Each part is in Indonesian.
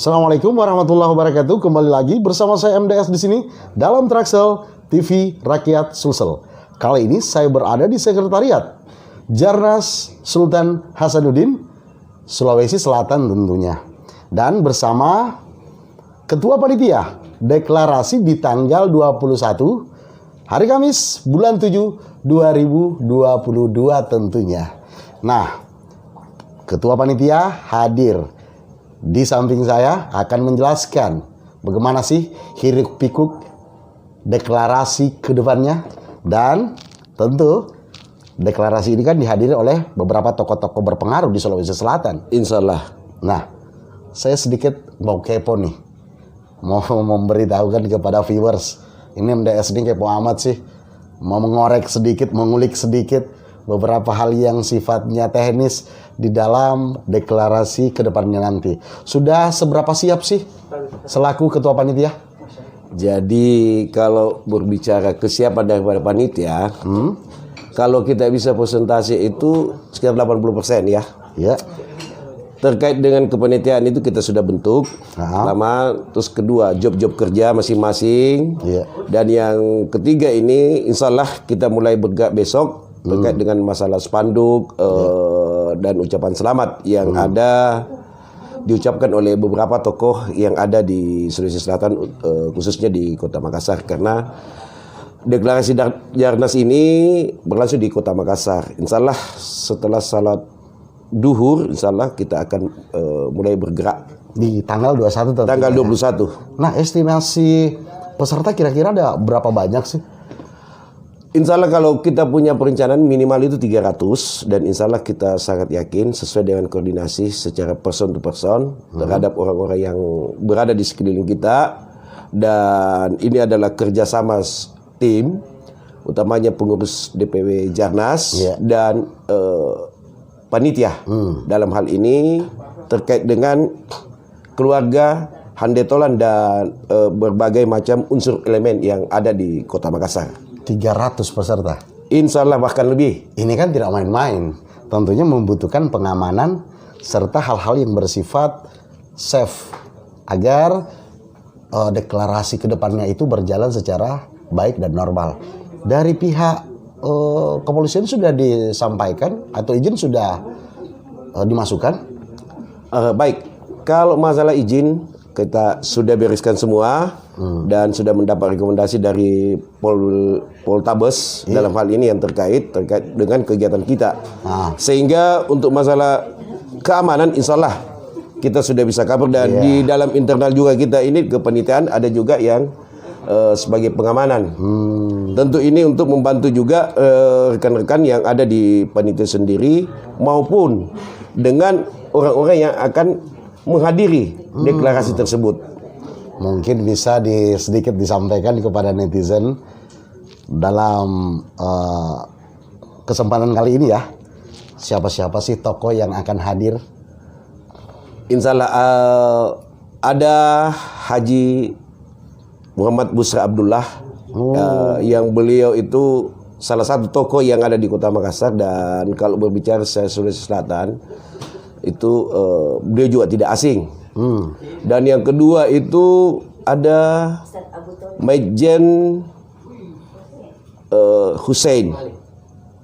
Assalamualaikum warahmatullahi wabarakatuh. Kembali lagi bersama saya MDS di sini dalam Traxel TV Rakyat Sulsel. Kali ini saya berada di sekretariat Jarnas Sultan Hasanuddin, Sulawesi Selatan tentunya. Dan bersama Ketua Panitia deklarasi di tanggal 21 hari Kamis bulan 7 2022 tentunya. Nah, Ketua Panitia hadir. Di samping saya akan menjelaskan bagaimana sih hiruk pikuk deklarasi ke depannya. Dan tentu deklarasi ini kan dihadiri oleh beberapa tokoh-tokoh berpengaruh di Sulawesi Selatan. Insya Allah. Nah, saya sedikit mau kepo nih. Mau memberitahukan kepada viewers. Ini MDS ini kepo amat sih. Mau mengorek sedikit, mengulik sedikit beberapa hal yang sifatnya teknis di dalam deklarasi ke depannya nanti. Sudah seberapa siap sih selaku Ketua Panitia? Jadi kalau berbicara kesiapan daripada panitia, kalau kita bisa presentasi itu sekitar 80% ya. Ya. Terkait dengan kepanitiaan itu kita sudah bentuk. Pertama, terus kedua job-job kerja masing-masing. Ya. Dan yang ketiga ini insya Allah kita mulai bergerak besok terkait dengan masalah spanduk dan ucapan selamat yang ada diucapkan oleh beberapa tokoh yang ada di Sulawesi Selatan, khususnya di Kota Makassar, karena deklarasi Jarnas ini berlangsung di Kota Makassar. Insya Allah setelah salat duhur, insya Allah kita akan mulai bergerak Di tanggal 21 tentunya. tanggal 21. Nah, estimasi peserta kira-kira ada berapa banyak sih? Insya Allah kalau kita punya perencanaan minimal itu 300, dan insya Allah kita sangat yakin sesuai dengan koordinasi secara person to person terhadap orang-orang yang berada di sekeliling kita, dan ini adalah kerjasama tim, utamanya pengurus DPW Jarnas dan panitia dalam hal ini terkait dengan keluarga, handetolan dan berbagai macam unsur elemen yang ada di Kota Makassar. 300 peserta. Insya Allah bahkan lebih. Ini kan tidak main-main. Tentunya membutuhkan pengamanan serta hal-hal yang bersifat safe agar deklarasi ke depannya itu berjalan secara baik dan normal. Dari pihak kepolisian sudah disampaikan atau izin sudah dimasukkan? Baik, kalau masalah izin kita sudah bereskan semua dan sudah mendapat rekomendasi dari Poltabes dalam hal ini yang terkait dengan kegiatan kita. Sehingga untuk masalah keamanan insya Allah kita sudah bisa cover, dan di dalam internal juga kita ini kepanitiaan ada juga yang sebagai pengamanan. Tentu ini untuk membantu juga rekan-rekan yang ada di panitia sendiri maupun dengan orang-orang yang akan menghadiri deklarasi tersebut. Mungkin bisa sedikit disampaikan kepada netizen dalam kesempatan kali ini ya. Siapa-siapa sih tokoh yang akan hadir? Insya Allah ada Haji Muhammad Busra Abdullah, yang beliau itu salah satu tokoh yang ada di Kota Makassar, dan kalau berbicara Sulawesi Selatan itu beliau juga tidak asing. Dan yang kedua itu ada Majen Hussein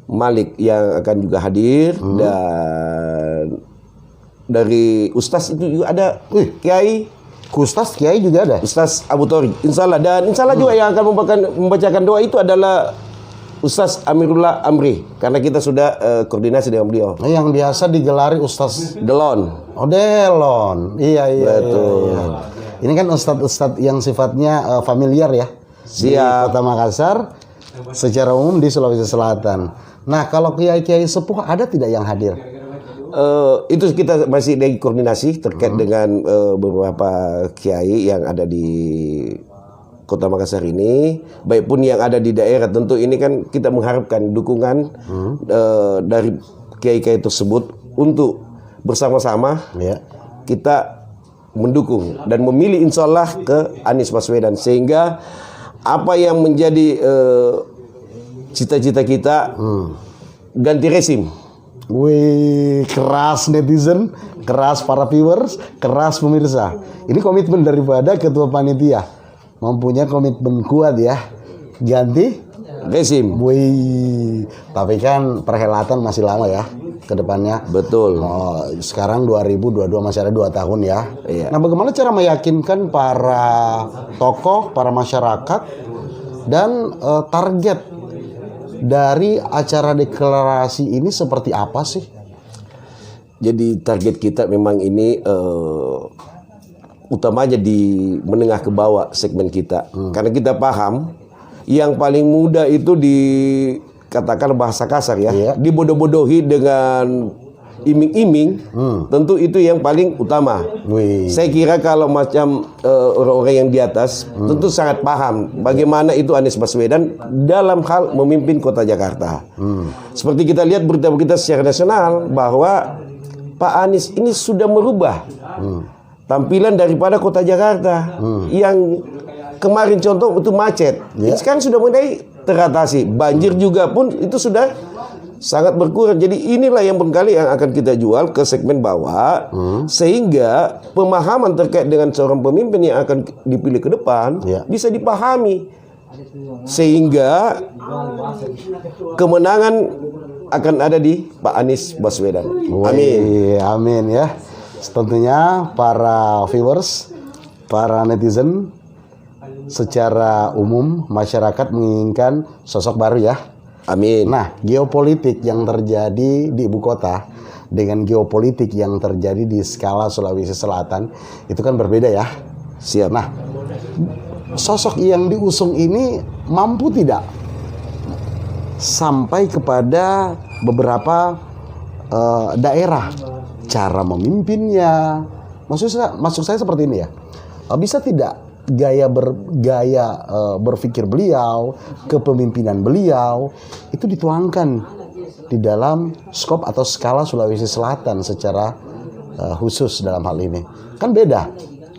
Malik yang akan juga hadir, dan dari Ustaz itu juga ada Kiai. Ustaz Kiai juga ada. Ustaz Abu Tori, insya Allah. Dan insya Allah juga yang akan membacakan doa itu adalah Ustaz Amirullah Amri, karena kita sudah koordinasi dengan beliau. Yang biasa digelari Ustaz Delon. Oh, Delon. Iya. Betul. Iya. Ini kan ustadz-ustadz yang sifatnya familiar ya. Di Kota Makassar secara umum di Sulawesi Selatan. Nah, kalau kiai-kiai sepuh ada tidak yang hadir? Itu kita masih lagi koordinasi terkait dengan beberapa kiai yang ada di Kota Makassar ini, baik pun yang ada di daerah. Tentu ini kan kita mengharapkan dukungan dari kiai-kiai tersebut untuk bersama-sama kita mendukung dan memilih insya Allah ke Anies Baswedan, sehingga apa yang menjadi cita-cita kita, ganti rezim. Wih, keras netizen, keras para viewers, keras pemirsa. Ini komitmen daripada ketua panitia. Mempunyai komitmen kuat ya. Ganti rezim. wih, tapi kan perhelatan masih lama ya ke depannya. Betul. Oh, sekarang 2022 masih ada 2 tahun ya. Iya. Nah, bagaimana cara meyakinkan para tokoh, para masyarakat dan target dari acara deklarasi ini seperti apa sih? Jadi target kita memang ini utamanya di menengah ke bawah segmen kita. Karena kita paham yang paling mudah itu dikatakan bahasa kasar ya, Iya. dibodoh-bodohi dengan iming-iming, tentu itu yang paling utama. Wih. Saya kira kalau macam orang-orang yang di atas tentu sangat paham bagaimana itu Anies Baswedan dalam hal memimpin kota Jakarta. Seperti kita lihat berita-berita secara nasional bahwa Pak Anies ini sudah merubah tampilan daripada kota Jakarta yang kemarin contoh itu macet. Sekarang sudah mulai teratasi. Banjir juga pun itu sudah sangat berkurang. Jadi inilah yang barangkali yang akan kita jual ke segmen bawah, sehingga pemahaman terkait dengan seorang pemimpin yang akan dipilih ke depan bisa dipahami, sehingga kemenangan akan ada di Pak Anies Baswedan. Amin. Wih, amin ya. Tentunya para viewers, para netizen, secara umum masyarakat menginginkan sosok baru ya. Amin. Nah, geopolitik yang terjadi di ibu kota dengan geopolitik yang terjadi di skala Sulawesi Selatan itu kan berbeda ya. Siap. Nah, sosok yang diusung ini mampu tidak sampai kepada beberapa daerah, cara memimpinnya. Maksud saya seperti ini ya. Bisa tidak gaya berpikir beliau, kepemimpinan beliau itu dituangkan di dalam skop atau skala Sulawesi Selatan secara khusus dalam hal ini. Kan beda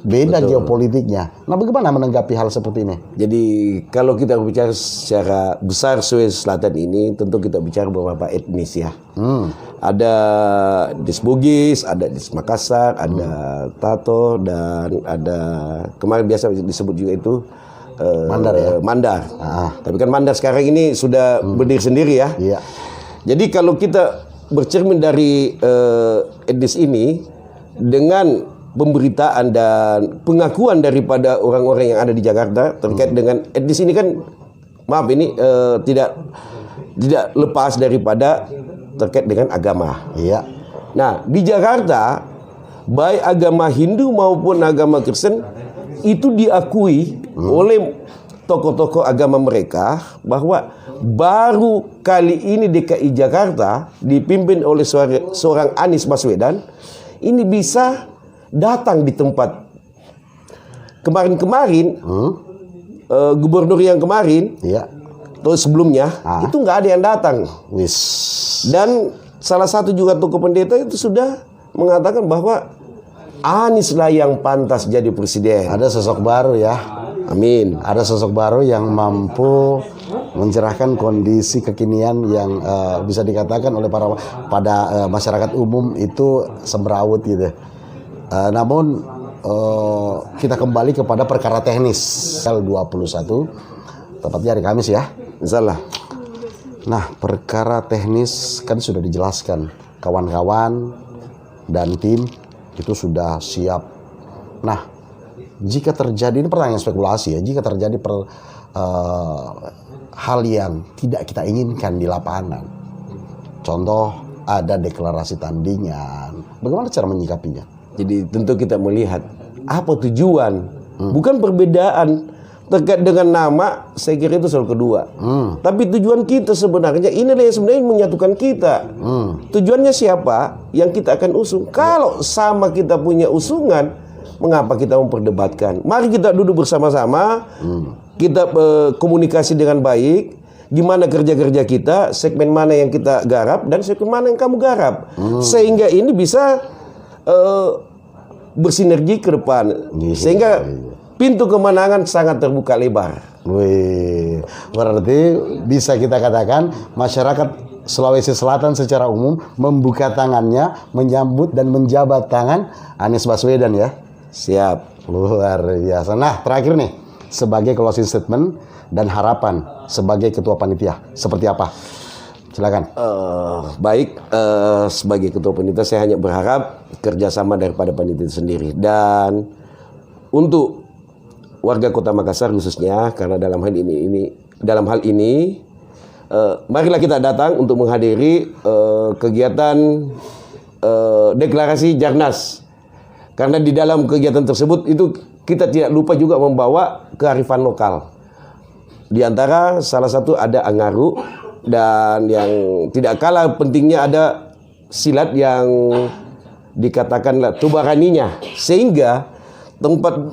Betul. geopolitiknya. Nah, bagaimana menanggapi hal seperti ini? Jadi kalau kita bicara secara besar Sulawesi Selatan ini, tentu kita bicara beberapa etnis ya. Ada etnis Bugis, ada etnis Makassar, ada Tato, dan ada kemarin biasa disebut juga itu Mandar ya? Mandar. Tapi kan Mandar sekarang ini sudah berdiri sendiri ya. Iya. Jadi kalau kita bercermin dari etnis ini dengan pemberitaan dan pengakuan daripada orang-orang yang ada di Jakarta terkait dengan etnis ini kan, maaf ini tidak lepas daripada terkait dengan agama. Iya. Nah, di Jakarta baik agama Hindu maupun agama Kristen itu diakui oleh tokoh-tokoh agama mereka bahwa baru kali ini DKI Jakarta dipimpin oleh seorang Anies Baswedan ini bisa datang di tempat kemarin-kemarin gubernur yang kemarin atau sebelumnya itu nggak ada yang datang. Dan salah satu juga tokoh pendeta itu sudah mengatakan bahwa Anies lah yang pantas jadi presiden. Ada sosok baru ya. Amin. Ada sosok baru yang mampu mencerahkan kondisi kekinian yang bisa dikatakan oleh pada masyarakat umum itu semrawut gitu. Namun kita kembali kepada perkara teknis. Tanggal 21 tepatnya hari Kamis ya. Insyaallah. Nah, perkara teknis kan sudah dijelaskan. Kawan-kawan dan tim itu sudah siap. Nah, jika terjadi, ini pertanyaan spekulasi ya, jika terjadi hal yang tidak kita inginkan di lapangan, contoh ada deklarasi tandingan, bagaimana cara menyikapinya? Jadi tentu kita melihat apa tujuan, bukan perbedaan terkait dengan nama. Saya kira itu soal kedua. Tapi tujuan kita sebenarnya inilah yang sebenarnya menyatukan kita. Tujuannya siapa yang kita akan usung? Kalau sama kita punya usungan, mengapa kita memperdebatkan? Mari kita duduk bersama-sama, kita komunikasi dengan baik. Gimana kerja-kerja kita, segmen mana yang kita garap dan segmen mana yang kamu garap, sehingga ini bisa bersinergi ke depan, sehingga pintu kemenangan sangat terbuka lebar. Wih, berarti bisa kita katakan masyarakat Sulawesi Selatan secara umum membuka tangannya menyambut dan menjabat tangan Anies Baswedan ya. Siap. Luar biasa. Nah, terakhir nih, sebagai closing statement dan harapan sebagai ketua panitia seperti apa? Silakan. Baik, sebagai ketua panitia saya hanya berharap kerjasama daripada panitia sendiri, dan untuk warga Kota Makassar khususnya, karena dalam hal ini marilah kita datang untuk menghadiri kegiatan deklarasi Jarnas, karena di dalam kegiatan tersebut itu kita tidak lupa juga membawa kearifan lokal. Di antara salah satu ada Angaru, dan yang tidak kalah pentingnya ada silat yang dikatakanlah Tubaraninya, sehingga tempat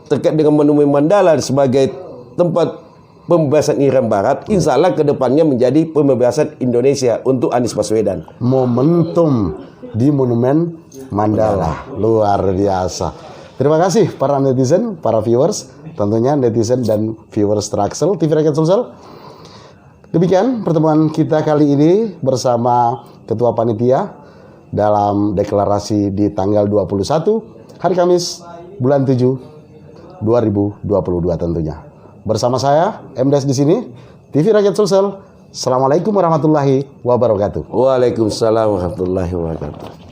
terkait dengan Monumen Mandala sebagai tempat pembebasan Irian Barat, insya Allah kedepannya menjadi pembebasan Indonesia untuk Anies Baswedan. Momentum di Monumen Mandala, luar biasa. Terima kasih para netizen, para viewers, tentunya netizen dan viewers Traxel, TV Rakyat Sulsel. Demikian pertemuan kita kali ini bersama Ketua Panitia dalam deklarasi di tanggal 21 hari Kamis bulan 7 2022 tentunya. Bersama saya MDS di sini, TV Rakyat Sulsel. Assalamualaikum warahmatullahi wabarakatuh. Waalaikumsalam warahmatullahi wabarakatuh.